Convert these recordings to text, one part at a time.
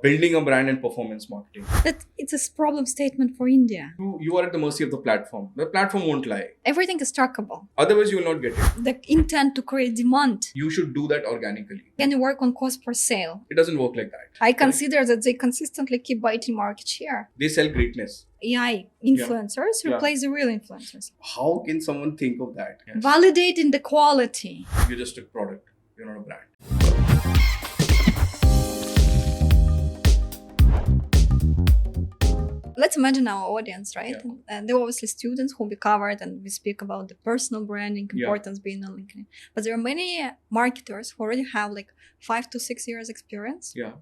building a brand and performance marketing. But it's a problem statement for India. You are at the mercy of the platform. The platform won't lie. Everything is trackable. Otherwise, you will not get it. The intent to create demand. You should do that organically. Can you work on cost per sale? It doesn't work like that. I consider that they consistently keep biting market share. They sell greatness. AI influencers Yeah. replace the real influencers. How can someone think of that? Yes. Validating the quality. You're just a product. You're not a brand. Let's imagine our audience, right? Yeah. And there are obviously students who we covered and we speak about the personal branding, Yeah. importance being on LinkedIn. But there are many marketers who already have like 5 to 6 years experience. Yeah.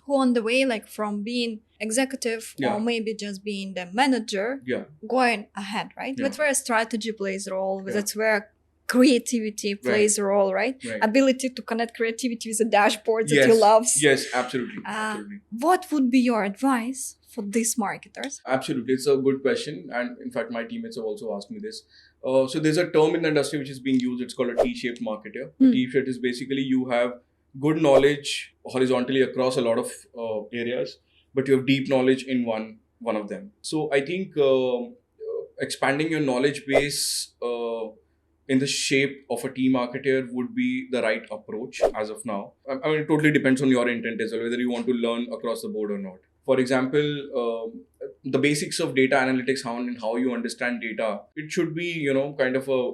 Who on the way, like from being executive Yeah. or maybe just being the manager, Yeah. going ahead, right? Yeah. That's where strategy plays a role. Yeah. That's where creativity plays a role, right? Right. Ability to connect creativity with a dashboard that Yes. you love. Yes, absolutely. Absolutely. What would be your advice for these marketers? Absolutely. It's a good question. And in fact, my teammates have also asked me this. So there's a term in the industry which is being used. It's called a T-shaped marketer. T-shaped is basically you have good knowledge horizontally across a lot of areas, but you have deep knowledge in one of them. So I think expanding your knowledge base in the shape of a team marketer would be the right approach as of now. I mean, it totally depends on your intent as well, whether you want to learn across the board or not. For example, the bbasics of data analytics, how you understand data, it should be, kind of a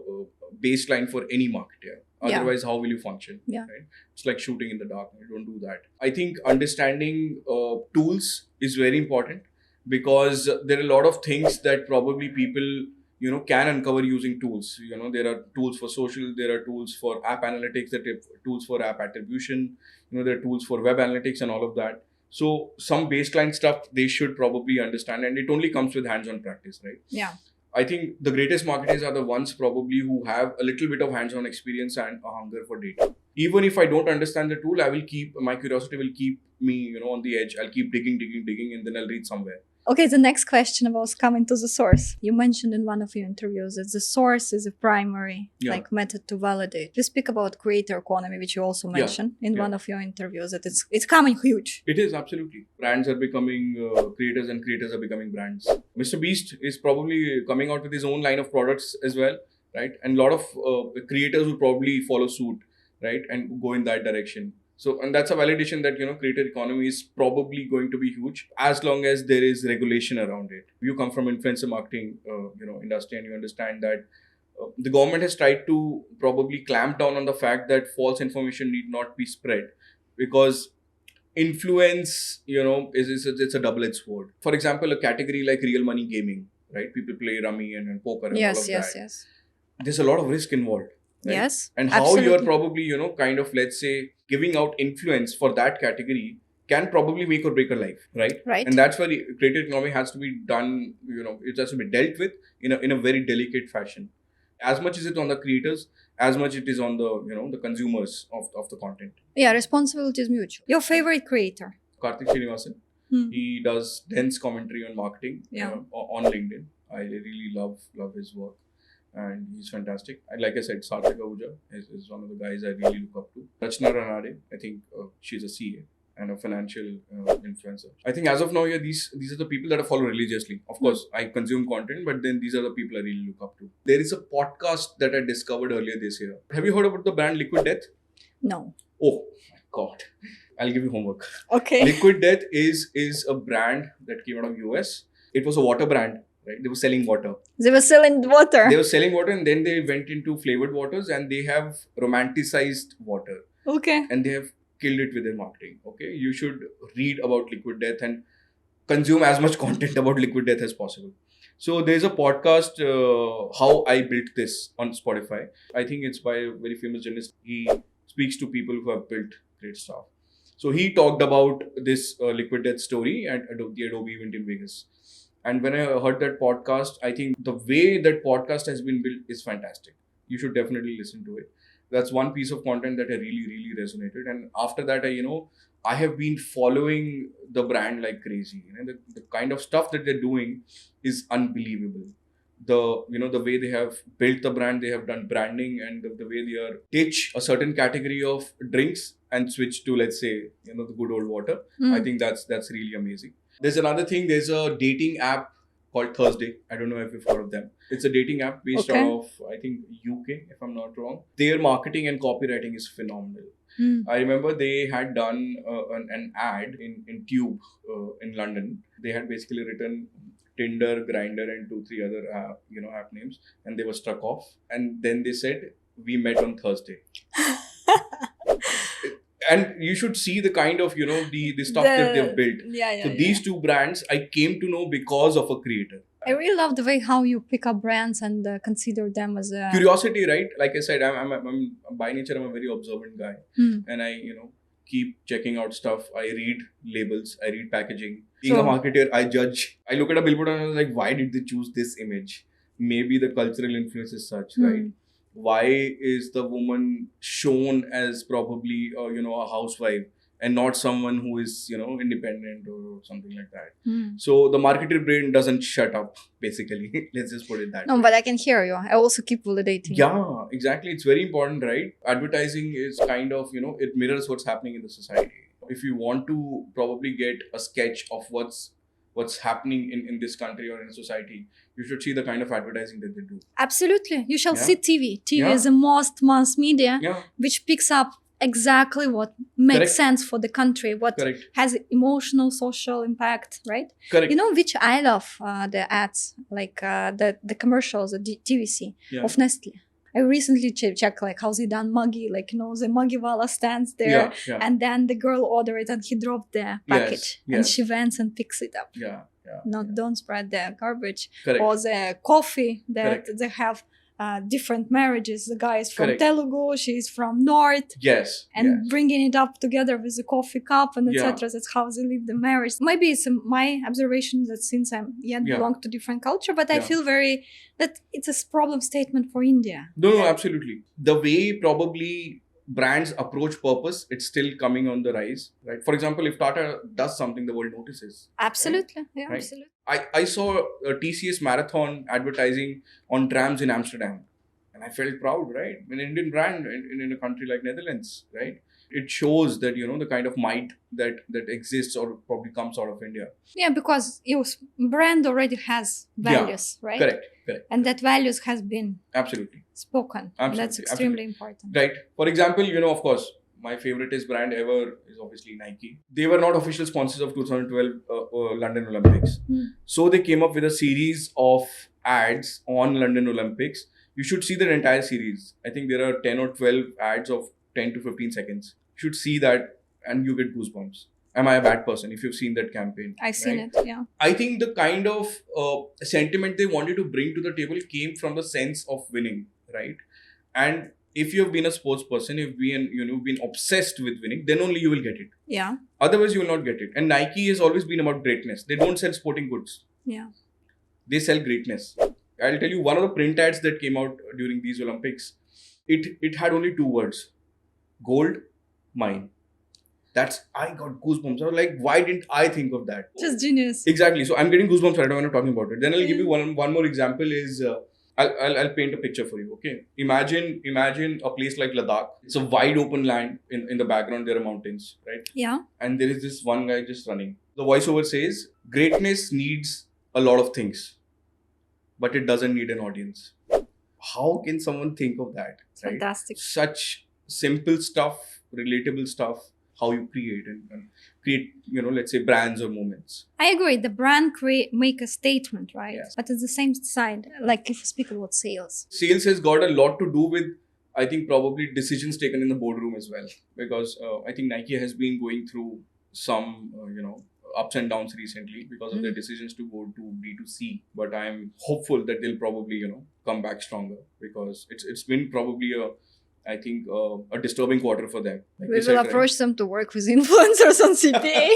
baseline for any marketer. Yeah. Otherwise, how will you function? Yeah. Right? It's like shooting in the dark. You don't do that. I think understanding tools is very important because there are a lot of things that probably people can uncover using tools. There are tools for social, there are tools for app analytics, there are tools for app attribution, there are tools for web analytics and all of that. So some baseline stuff they should probably understand, and it only comes with hands-on practice, right? Yeah. I think the greatest marketers are the ones probably who have a little bit of hands-on experience and a hunger for data. Even if I don't understand the tool, my curiosity will keep me, on the edge. I'll keep digging, and then I'll read somewhere. Okay, the next question was coming to the source. You mentioned in one of your interviews that the source is a primary method to validate. You speak about creator economy, which you also mentioned in one of your interviews, that it's coming huge. It is, absolutely. Brands are becoming creators and creators are becoming brands. Mr. Beast is probably coming out with his own line of products as well, right? And a lot of creators will probably follow suit, right? And go in that direction. So, and that's a validation that, creator economy is probably going to be huge as long as there is regulation around it. You come from influencer marketing, industry, and you understand that the government has tried to probably clamp down on the fact that false information need not be spread because influence, it's a double-edged sword. For example, a category like real money gaming, right? People play rummy and poker and all of that. Yes. There's a lot of risk involved. Right? Yes. And how absolutely. you're probably, kind of, let's say, giving out influence for that category can probably make or break a life, right? Right. And that's where the creator economy has to be done, it has to be dealt with in a very delicate fashion. As much as it's on the creators, as much it is on the, the consumers of the content. Yeah, responsibility is mutual. Your favorite creator? Karthik Srinivasan. He does dense commentary on marketing on LinkedIn. I really love his work. And he's fantastic. And like I said, Sarthak Ahuja is one of the guys I really look up to. Rachna Ranade, I think she's a CA and a financial influencer. I think as of now, these are the people that I follow religiously. Of course, I consume content, but then these are the people I really look up to. There is a podcast that I discovered earlier this year. Have you heard about the brand Liquid Death? No. Oh my God. I'll give you homework. Okay. Liquid Death is a brand that came out of US. It was a water brand. Right? They were selling water. They were selling water. They were selling water and then they went into flavored waters and they have romanticized water. Okay. And they have killed it with their marketing. Okay. You should read about Liquid Death and consume as much content about Liquid Death as possible. So there's a podcast, How I Built This, on Spotify. I think it's by a very famous journalist. He speaks to people who have built great stuff. So he talked about this Liquid Death story at the Adobe event in Vegas. And when I heard that podcast, I think the way that podcast has been built is fantastic. You should definitely listen to it. That's one piece of content that I really, really resonated. And after that, I have been following the brand like crazy. The kind of stuff that they're doing is unbelievable. the way they have built the brand, they have done branding, and the way they are ditch a certain category of drinks and switch to, let's say, the good old water. I think that's really amazing. There's another thing. There's a dating app called Thursday. I don't know if you've heard of them. It's a dating app based out of, I think, UK, if I'm not wrong. Their marketing and copywriting is phenomenal. I remember they had done an ad in Tube in London. They had basically written Tinder, Grindr, and 2-3 other app names, and they were struck off. And then they said, "We met on Thursday." And you should see the kind of the stuff that they've built. So these two brands I came to know because of a creator. I really love the way how you pick up brands and consider them as a curiosity, right? Like I said, I'm by nature I'm a very observant guy, and I keep checking out stuff. I read labels, I read packaging. Being a marketer, I judge. I look at a billboard and I was like, why did they choose this image? Maybe the cultural influence is such, right? Why is the woman shown as probably a housewife and not someone who is independent or something like that? So the marketer brain doesn't shut up, basically. Let's just put it that way. No, but I can hear you. I also keep validating. Yeah, exactly. It's very important, right? Advertising is kind of it mirrors what's happening in the society. If you want to probably get a sketch of what's happening in this country or in society, you should see the kind of advertising that they do. Absolutely. You shall see TV. TV is the most mass media which picks up exactly what makes sense for the country, what has emotional, social impact, right? Correct. Which I love the ads, like the commercials, the TVC of Nestle. I recently checked like how they done Maggi, like the Maggi Wala stands there, and then the girl ordered it and he dropped the package, and she went and picks it up. Don't spread the garbage. Or the coffee that they have different marriages. The guy is from Telugu, she's from North. And bringing it up together with the coffee cup and etc. That's how they live the marriage. Maybe it's my observation that since I'm belong to different culture, but I feel that it's a problem statement for India. No, absolutely. The way probably brands approach purpose, it's still coming on the rise, right? For example, if Tata does something, the world notices. Absolutely, absolutely. I saw a TCS marathon advertising on trams in Amsterdam, and I felt proud, right? An Indian brand in a country like Netherlands, right? It shows that the kind of might that exists or probably comes out of India. Yeah, because your brand already has values, right? Correct. And that values has been spoken. Absolutely. That's extremely important. Right. For example, of course, my favoriteest brand ever is obviously Nike. They were not official sponsors of 2012 London Olympics. So they came up with a series of ads on London Olympics. You should see their entire series. I think there are 10 or 12 ads of 10 to 15 seconds. You should see that and you get goosebumps. Am I a bad person? If you've seen that campaign. I've seen it, yeah. I think the kind of sentiment they wanted to bring to the table came from the sense of winning, right? And if you've been a sports person, if you've been obsessed with winning, then only you will get it. Yeah. Otherwise, you will not get it. And Nike has always been about greatness. They don't sell sporting goods. Yeah. They sell greatness. I'll tell you, one of the print ads that came out during these Olympics, it had only 2 words. Gold, mine. I got goosebumps. I was like, why didn't I think of that? Just genius. Exactly. So I'm getting goosebumps right now when I'm talking about it. Then I'll give you one more example is, I'll paint a picture for you, okay? Imagine a place like Ladakh. It's a wide open land. In the background, there are mountains, right? Yeah. And there is this one guy just running. The voiceover says, greatness needs a lot of things, but it doesn't need an audience. How can someone think of that? Right? Fantastic. Such simple stuff, relatable stuff. How you create and create, let's say brands or moments. I agree. The brand make a statement, right? Yes. But at the same side, like if you speak about sales. Sales has got a lot to do with, I think, probably decisions taken in the boardroom as well. Because I think Nike has been going through some, ups and downs recently because of their decisions to go to B2C. But I'm hopeful that they'll probably, come back stronger because it's been probably a disturbing quarter for them. Like we will approach them to work with influencers on CPA.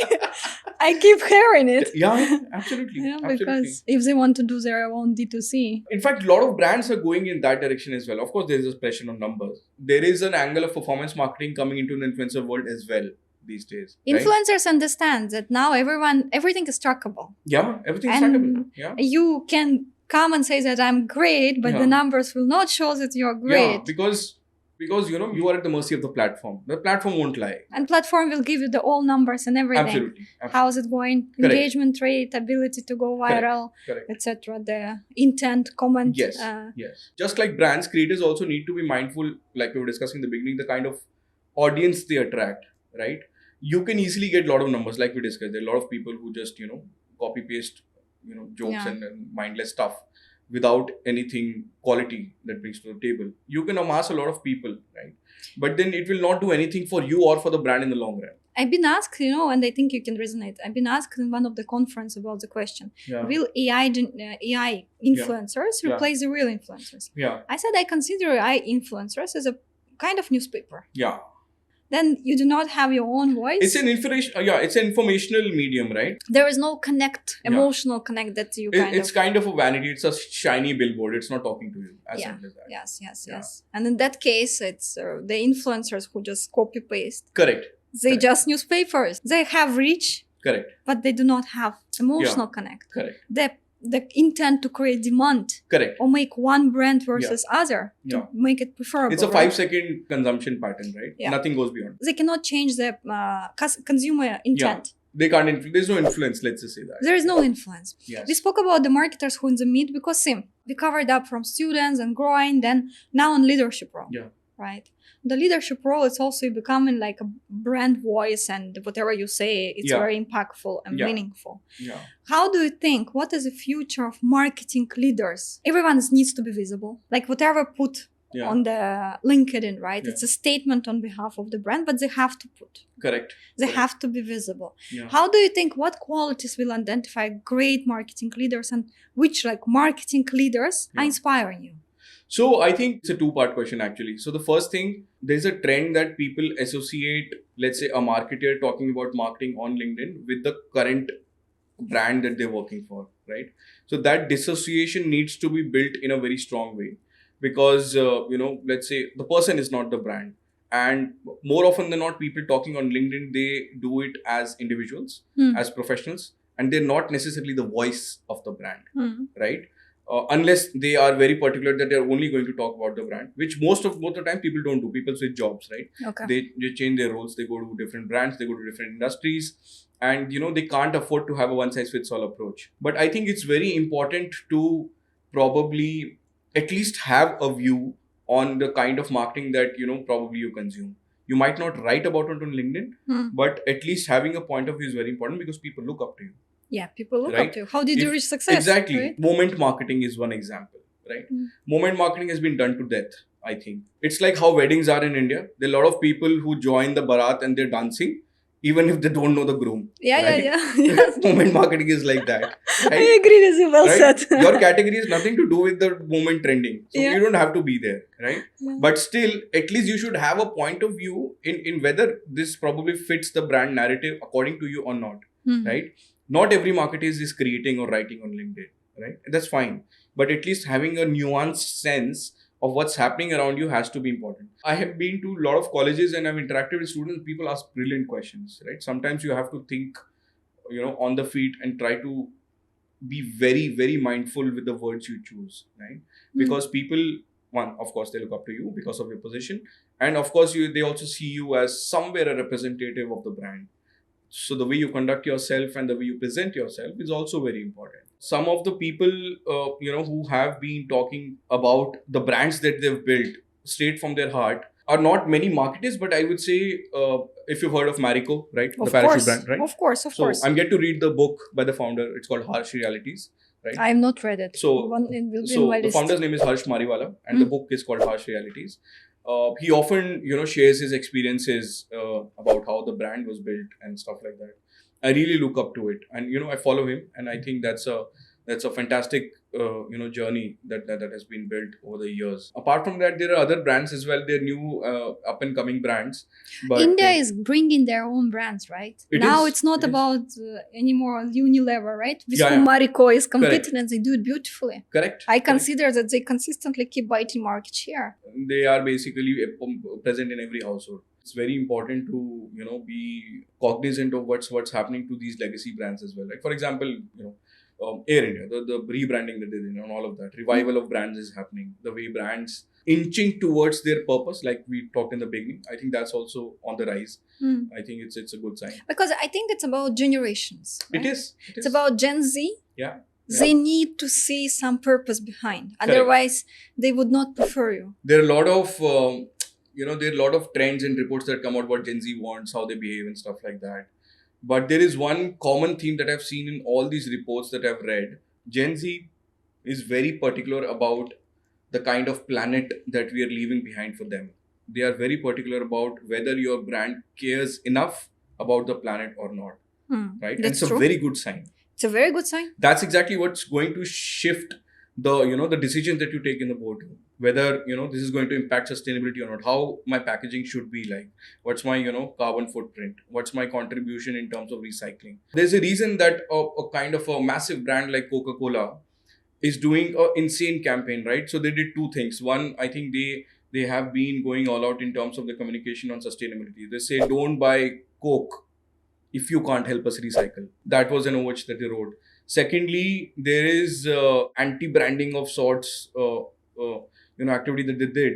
I keep hearing it. Yeah, absolutely. Because if they want to do their own D2C. In fact, a lot of brands are going in that direction as well. Of course, there is a pressure on numbers. There is an angle of performance marketing coming into the influencer world as well these days. Influencers understand that now everything is trackable. Yeah, everything is trackable. Yeah. You can come and say that I'm great, but the numbers will not show that you're great. Yeah, because you are at the mercy of the platform. The platform won't lie. And platform will give you the all numbers and everything. Absolutely. How's it going? Correct. Engagement rate, ability to go viral, etc. The intent, comment. Yes. Yes. Just like brands, creators also need to be mindful, like we were discussing in the beginning, the kind of audience they attract, right? You can easily get a lot of numbers, like we discussed. There are a lot of people who just, copy paste, jokes and mindless stuff without anything quality that brings to the table. You can amass a lot of people, right? But then it will not do anything for you or for the brand in the long run. I've been asked, and I think you can resonate. I've been asked in one of the conference about the question, will AI influencers replace the real influencers? Yeah. I said I consider AI influencers as a kind of newspaper. Yeah. Then you do not have your own voice. It's an it's an informational medium, right? There is no emotional connect that you It's kind of a vanity. It's a shiny billboard. It's not talking to you. As simple as that. Yes. And in that case, it's the influencers who just copy paste. Correct. They just newspapers. They have reach. Correct. But they do not have emotional connect. Correct. The intent to create demand. Correct. Or make one brand versus other to make it preferable. It's a 5-second consumption pattern, right? Yeah. Nothing goes beyond. They cannot change the consumer intent. They can't. There's no influence. Let's just say that. There is no influence. Yes. We spoke about the marketers who in the mid because we covered up from students and growing, then now on leadership role. Yeah. Right. The leadership role is also becoming like a brand voice, and whatever you say, it's very impactful and meaningful. Yeah. How do you think? What is the future of marketing leaders? Everyone needs to be visible. Like whatever put on the LinkedIn, right? It's a statement on behalf of the brand, but they have to put. Correct. They have to be visible. Yeah. How do you think, what qualities will identify great marketing leaders, and which marketing leaders are inspiring you? So I think it's a two-part question actually. So the first thing, there's a trend that people associate, let's say a marketer talking about marketing on LinkedIn with the current brand that they're working for, right? So that dissociation needs to be built in a very strong way because, let's say the person is not the brand. And more often than not, people talking on LinkedIn, they do it as individuals, as professionals, and they're not necessarily the voice of the brand, right? Unless they are very particular that they're only going to talk about the brand, which most of the time people don't do. People switch jobs, right? Okay. They change their roles. They go to different brands. They go to different industries. And, they can't afford to have a one-size-fits-all approach. But I think it's very important to probably at least have a view on the kind of marketing that, probably you consume. You might not write about it on LinkedIn, but at least having a point of view is very important because people look up to you. Yeah, people look up to you. How did you reach success? Exactly. Right? Moment marketing is one example, right? Moment marketing has been done to death, I think. It's like how weddings are in India. There are a lot of people who join the barat and they're dancing, even if they don't know the groom. Yeah. Moment marketing is like that. Right? I agree with you, well said. Your category has nothing to do with the moment trending. So you don't have to be there, right? Yeah. But still, at least you should have a point of view in whether this probably fits the brand narrative according to you or not, right? Not every marketer is creating or writing on LinkedIn, right? That's fine. But at least having a nuanced sense of what's happening around you has to be important. I have been to a lot of colleges and I've interacted with students. People ask brilliant questions, right? Sometimes you have to think, on the feet and try to be very, very mindful with the words you choose, right? Because people, one, of course, they look up to you because of your position. And of course, they also see you as somewhere a representative of the brand. So the way you conduct yourself and the way you present yourself is also very important. Some of the people, who have been talking about the brands that they've built straight from their heart are not many marketers, but I would say, if you've heard of Marico, right? Of the parachute brand, right? Of course. So I'm yet to read the book by the founder. It's called Harsh Realities, right? I have not read it. So the founder's name is Harsh Mariwala and the book is called Harsh Realities. He often, shares his experiences about how the brand was built and stuff like that. I really look up to it, and I follow him, and I think that's a fantastic journey that has been built over the years. Apart from that, there are other brands as well. They're new up and coming brands. But India is bringing their own brands, right? It's not about anymore Unilever, right? Marico is competing and they do it beautifully. Correct. I consider that they consistently keep biting market share. They are basically present in every household. It's very important to be cognizant of what's happening to these legacy brands as well. Like for example, Air India, the rebranding that they did and all of that. Revival of brands is happening. The way brands inching towards their purpose, like we talked in the beginning, I think that's also on the rise. I think it's a good sign. Because I think it's about generations. Right? It is. It's about Gen Z. Yeah. They need to see some purpose behind. Otherwise, they would not prefer you. There are a lot of, there are a lot of trends and reports that come out what Gen Z wants, how they behave and stuff like that. But there is one common theme that I've seen in all these reports that I've read. Gen Z is very particular about the kind of planet that we are leaving behind for them. They are very particular about whether your brand cares enough about the planet or not. Right? And it's a very good sign. It's a very good sign. That's exactly what's going to shift the decisions that you take in the boardroom. Whether, this is going to impact sustainability or not. How my packaging should be like. What's my, carbon footprint. What's my contribution in terms of recycling. There's a reason that a kind of a massive brand like Coca-Cola is doing an insane campaign, right? So they did two things. One, I think they have been going all out in terms of the communication on sustainability. They say, don't buy Coke if you can't help us recycle. That was an overture that they wrote. Secondly, there is anti-branding of sorts, activity that they did.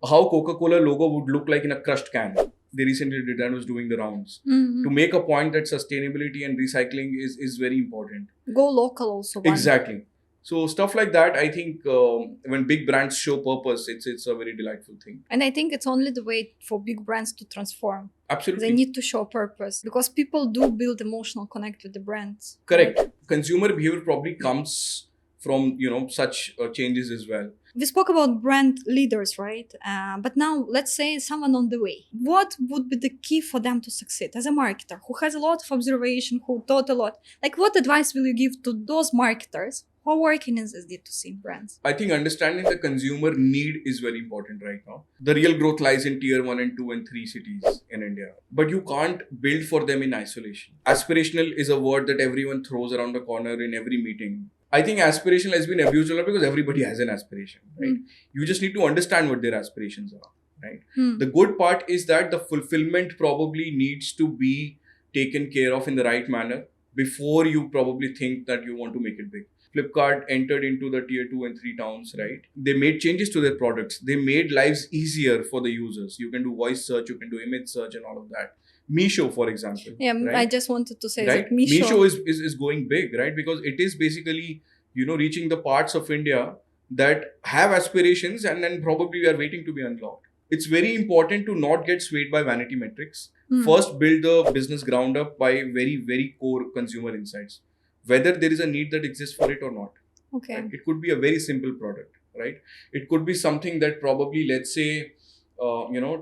How Coca-Cola logo would look like in a crushed can. They recently did and was doing the rounds. To make a point that sustainability and recycling is very important. Go local also. Exactly. So stuff like that, I think when big brands show purpose, it's a very delightful thing. And I think it's only the way for big brands to transform. Absolutely. They need to show purpose because people do build emotional connect with the brands. Correct. Consumer behavior probably comes from, such changes as well. We spoke about brand leaders, right? But now let's say someone on the way. What would be the key for them to succeed as a marketer who has a lot of observation, who taught a lot? Like what advice will you give to those marketers who are working in this D2C brands? I think understanding the consumer need is very important right now. The real growth lies in tier 1 and 2 and 3 cities in India. But you can't build for them in isolation. Aspirational is a word that everyone throws around the corner in every meeting. I think aspirational has been abused a lot because everybody has an aspiration, right? You just need to understand what their aspirations are, right? The good part is that the fulfillment probably needs to be taken care of in the right manner before you probably think that you want to make it big. Flipkart entered into the tier 2 and 3 towns, right? They made changes to their products. They made lives easier for the users. You can do voice search, you can do image search and all of that. Meesho, for example. Yeah, right? I just wanted to say right? that Meesho is going big, right? Because it is basically, reaching the parts of India that have aspirations and then probably are waiting to be unlocked. It's very important to not get swayed by vanity metrics. First, build the business ground up by very, very core consumer insights. Whether there is a need that exists for it or not. Okay. Right? It could be a very simple product, right? It could be something that probably, let's say,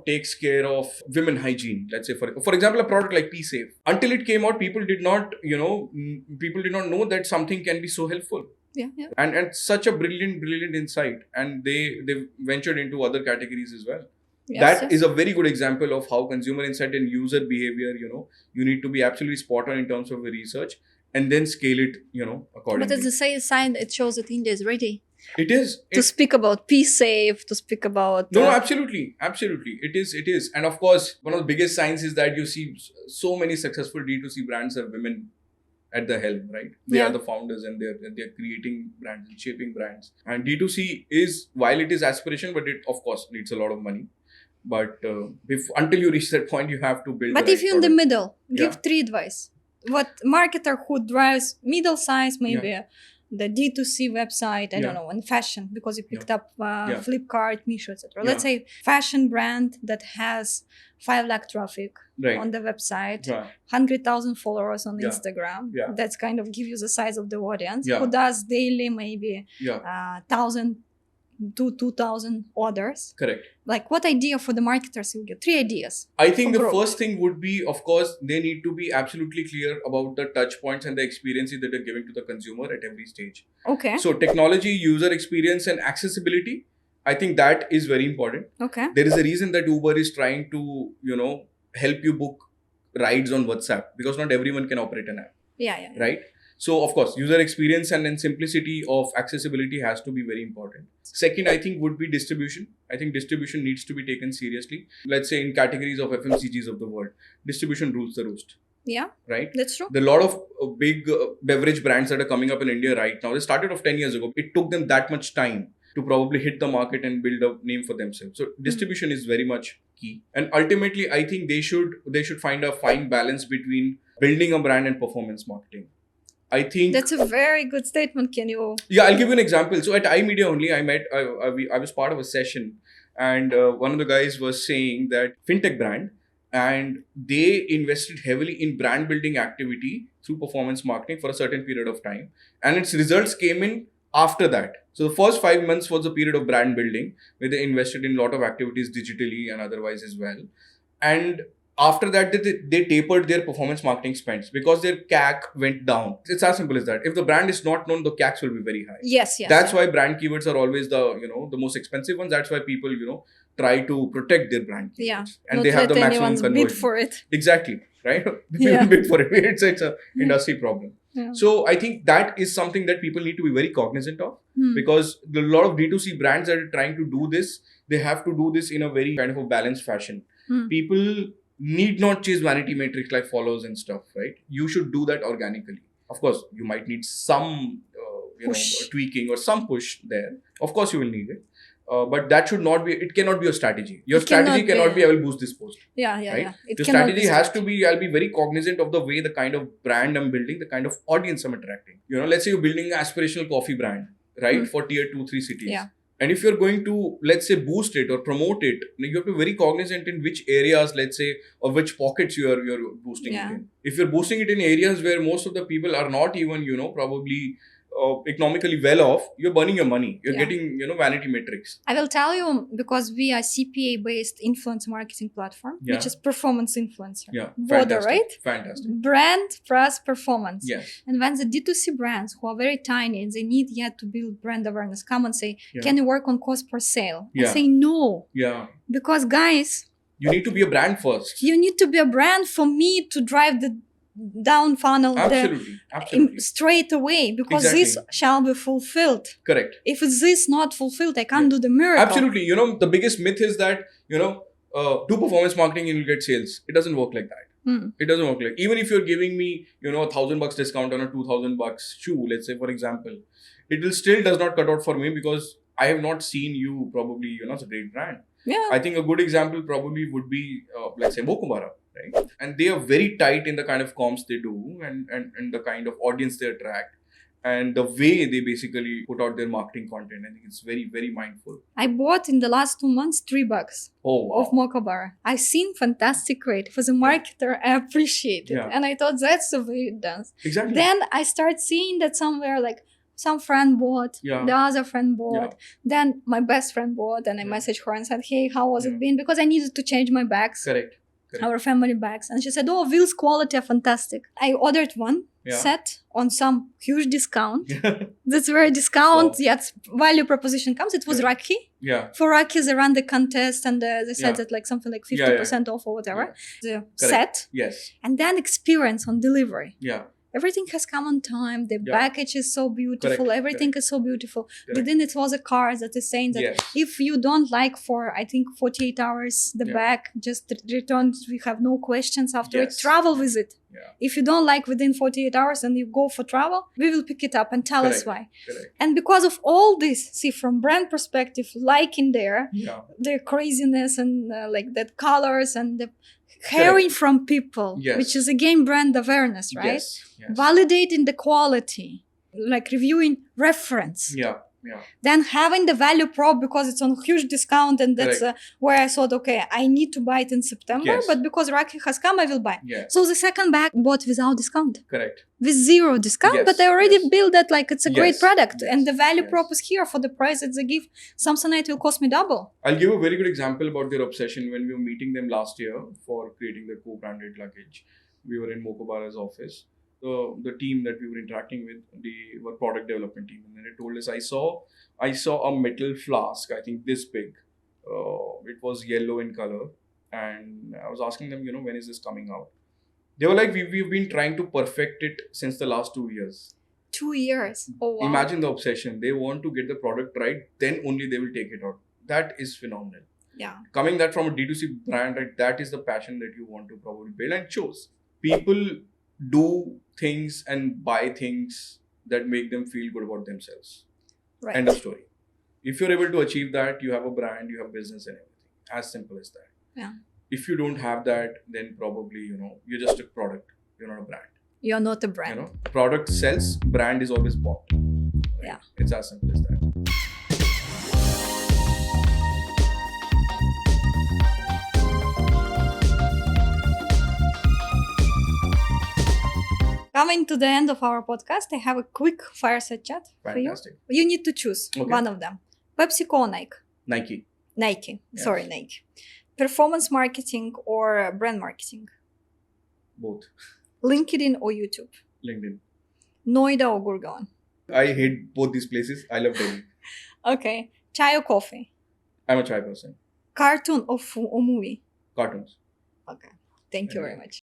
takes care of women hygiene. Let's say, for example, a product like P-Safe. Until it came out, people did not know that something can be so helpful. Yeah. And such a brilliant insight. And they ventured into other categories as well. That is a very good example of how consumer insight and user behavior, you need to be absolutely spot on in terms of the research and then scale it, accordingly. But at the same sign, it shows that India is ready. It is. To speak about P-Safe, to speak about... No, absolutely. It is. And of course, one of the biggest signs is that you see so many successful D2C brands have women at the helm, right? They are the founders and they're creating brands and shaping brands. And D2C is, while it is aspiration, but it of course needs a lot of money. But until you reach that point, you have to build. But if you're in the middle, give 3 advice. What marketer who drives middle size, maybe the D2C website, I don't know, and fashion, because you picked up Flipkart, Meesho, etc. Let's say fashion brand that has 5 lakh traffic on the website, 100,000 followers on Instagram. That's kind of give you the size of the audience. Who does daily maybe 1,000 to 2,000 orders. Correct. Like what idea for the marketers you get? 3 ideas. I think the first thing would be, of course, they need to be absolutely clear about the touch points and the experiences that they're giving to the consumer at every stage. Okay. So technology, user experience and accessibility, I think that is very important. Okay. There is a reason that Uber is trying to, help you book rides on WhatsApp because not everyone can operate an app. Yeah. Right? So, of course, user experience and then simplicity of accessibility has to be very important. Second, I think would be distribution. I think distribution needs to be taken seriously. Let's say in categories of FMCGs of the world, distribution rules the roost. Yeah, right? that's true. There are a lot of big beverage brands that are coming up in India right now. They started off 10 years ago. It took them that much time to probably hit the market and build a name for themselves. So distribution is very much key. And ultimately, I think they should find a fine balance between building a brand and performance marketing. I think that's a very good statement. Can you? Yeah, I'll give you an example. So at iMedia only, I was part of a session, and one of the guys was saying that fintech brand, and they invested heavily in brand building activity through performance marketing for a certain period of time, and its results came in after that. So the first 5 months was a period of brand building where they invested in a lot of activities digitally and otherwise as well, and after that they tapered their performance marketing spends because their CAC went down. It's as simple as that. If the brand is not known, the CACs will be very high. Yes. That's why brand keywords are always the most expensive ones. That's why people try to protect their brand keywords. Yeah, And not they have let the maximum anyone's conversion. bid for it. Exactly, right? People Yeah. bid for it. It's an industry problem. Yeah. So I think that is something that people need to be very cognizant of, because a lot of D2C brands that are trying to do this, they have to do this in a very kind of a balanced fashion. People need not chase vanity metrics like follows and stuff, right? You should do that organically. Of course, you might need some tweaking or some push there. Of course, you will need it. But that should not be, it cannot be a strategy. Your strategy cannot be, I will boost this post. Yeah. Right? It Your cannot strategy has to be, I'll be very cognizant of the way, the kind of brand I'm building, the kind of audience I'm attracting. Let's say you're building an aspirational coffee brand, right? For tier 2, 3 cities. Yeah. And if you're going to, let's say, boost it or promote it, you have to be very cognizant in which areas, let's say, or which pockets you're boosting it in. If you're boosting it in areas where most of the people are not even, probably economically well off, you're burning your money. You're getting, vanity metrics. I will tell you, because we are CPA-based influence marketing platform, which is performance influencer. Yeah, Border, right? Fantastic. Brand plus performance. Yes. And when the D2C brands who are very tiny and they need yet to build brand awareness come and say, can you work on cost per sale? I say no. Yeah. Because guys, you need to be a brand first. You need to be a brand for me to drive the down funnel absolutely. Straight away, because this shall be fulfilled. Correct. If this not fulfilled, I can't do the miracle. Absolutely. The biggest myth is that do performance marketing and you'll get sales. It doesn't work like that. It doesn't work like, even if you're giving me $1,000 discount on a $2,000 shoe, let's say, for example, it will still does not cut out for me, because I have not seen you probably as a great brand. Yeah. I think a good example probably would be let's say Mokobara. Right? And they are very tight in the kind of comms they do and the kind of audience they attract and the way they basically put out their marketing content. I think it's very, very mindful. I bought in the last 2 months 3 bucks of Mokobara. I've seen fantastic rate. For the marketer, I appreciate it. And I thought that's the way it does. Exactly. Then I start seeing that somewhere like some friend bought, the other friend bought, then my best friend bought, and I messaged her and said, hey, how was it been? Because I needed to change my bags. Correct. Our family bags. And she said, oh, wheels quality are fantastic. I ordered one set on some huge discount. That's where discount, yet value proposition comes. It was Rakhi. Yeah. For Rakhi, they ran the contest and they said that like something like 50% off or whatever. The set. Yes. And then experience on delivery. Yeah. Everything has come on time. The package is so beautiful. Everything is so beautiful. Within it was a card that is saying that if you don't like for, I think, 48 hours, the bag, just return. We have no questions after it. Travel with it. Yeah. If you don't like within 48 hours and you go for travel, we will pick it up and tell us why. And because of all this, see, from brand perspective, liking their craziness and like that colors and the hearing from people, which is again brand awareness, right? Yes. Validating the quality, like reviewing reference. Then having the value prop because it's on huge discount, and that's where I thought, okay, I need to buy it in September, but because Rakhi has come, I will buy. So the second bag bought without discount. Correct. With 0 discount, but I already built that like it's a great product, and the value prop is here for the price that they give. Samsonite will cost me double. I'll give a very good example about their obsession. When we were meeting them last year for creating the co-branded luggage, we were in Mokobara's office. The team that we were interacting with, they were product development team, and then they told us, I saw a metal flask, I think this big. It was yellow in color, and I was asking them, when is this coming out? They were like, we've been trying to perfect it since the last 2 years. 2 years. Oh wow. Imagine the obsession. They want to get the product right, then only they will take it out. That is phenomenal. Yeah. Coming that from a D2C brand, right, that is the passion that you want to probably build, and shows. people do things and buy things that make them feel good about themselves. Right. End of story. If you're able to achieve that, you have a brand, you have business and everything. As simple as that. Yeah. If you don't have that, then probably, you're just a product. You're not a brand. You're not a brand. Product sells, brand is always bought. Right? Yeah. It's as simple as that. Coming to the end of our podcast, I have a quick fireside chat for you. Fantastic. You need to choose one of them. PepsiCo or Nike? Nike. Nike. Yes. Sorry, Nike. Performance marketing or brand marketing? Both. LinkedIn or YouTube? LinkedIn. Noida or Gurgaon? I hate both these places. I love Delhi. Okay. Chai or coffee? I'm a chai person. Cartoon or movie? Cartoons. Okay. Thank you very much.